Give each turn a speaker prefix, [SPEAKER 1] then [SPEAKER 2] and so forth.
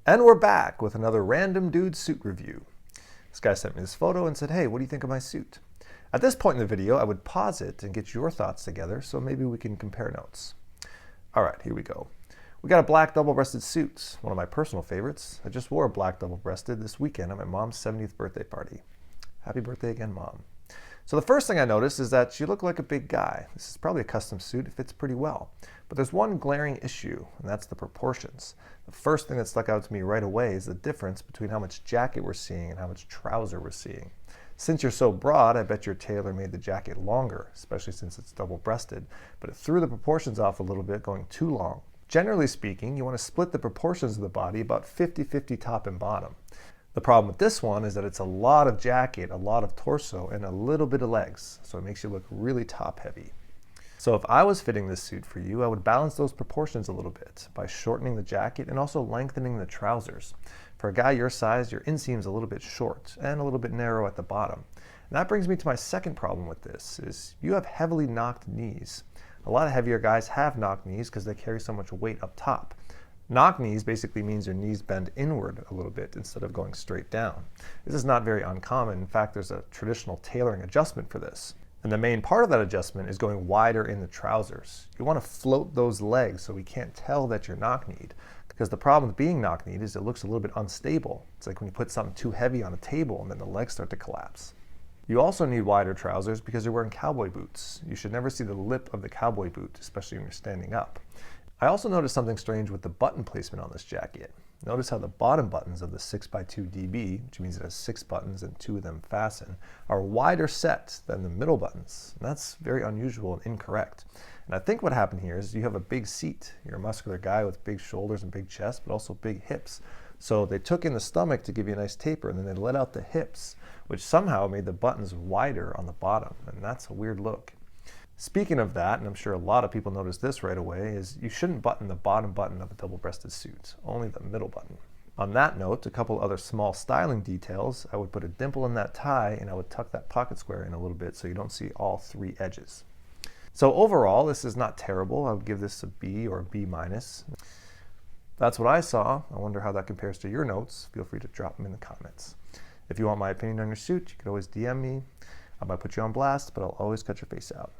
[SPEAKER 1] And we're back with another random dude suit review. This guy sent me this photo and said, hey, what do you think of my suit? At this point in the video, I would pause it and get your thoughts together so maybe we can compare notes. All right, here we go. We got a black double-breasted suit, one of my personal favorites. I just wore a black double-breasted this weekend at my mom's 70th birthday party. Happy birthday again, Mom. So the first thing I noticed is that she looked like a big guy. This is probably a custom suit. It fits pretty well. But there's one glaring issue, and that's the proportions. The first thing that stuck out to me right away is the difference between how much jacket we're seeing and how much trouser we're seeing. Since you're so broad, I bet your tailor made the jacket longer, especially since it's double-breasted, but it threw the proportions off a little bit, going too long. Generally speaking, you want to split the proportions of the body about 50-50 top and bottom. The problem with this one is that it's a lot of jacket, a lot of torso, and a little bit of legs, so it makes you look really top-heavy. So if I was fitting this suit for you, I would balance those proportions a little bit by shortening the jacket and also lengthening the trousers. For a guy your size, your inseam's a little bit short and a little bit narrow at the bottom. And that brings me to my second problem with this, is you have heavily knocked knees. A lot of heavier guys have knocked knees because they carry so much weight up top. Knock knees basically means your knees bend inward a little bit instead of going straight down. This is not very uncommon. In fact, there's a traditional tailoring adjustment for this. And the main part of that adjustment is going wider in the trousers. You want to float those legs so we can't tell that you're knock-kneed. Because the problem with being knock-kneed is it looks a little bit unstable. It's like when you put something too heavy on a table and then the legs start to collapse. You also need wider trousers because you're wearing cowboy boots. You should never see the lip of the cowboy boot, especially when you're standing up. I also noticed something strange with the button placement on this jacket. Notice how the bottom buttons of the 6x2 DB, which means it has 6 buttons and 2 of them fasten, are wider set than the middle buttons. And that's very unusual and incorrect. And I think what happened here is you have a big seat. You're a muscular guy with big shoulders and big chest, but also big hips. So they took in the stomach to give you a nice taper, and then they let out the hips, which somehow made the buttons wider on the bottom. And that's a weird look. Speaking of that, and I'm sure a lot of people noticed this right away, is you shouldn't button the bottom button of a double-breasted suit, only the middle button. On that note, a couple other small styling details. I would put a dimple in that tie and I would tuck that pocket square in a little bit so you don't see all 3 edges. So overall, this is not terrible. I would give this a B or a B-. That's what I saw. I wonder how that compares to your notes. Feel free to drop them in the comments. If you want my opinion on your suit, you can always DM me. I might put you on blast, but I'll always cut your face out.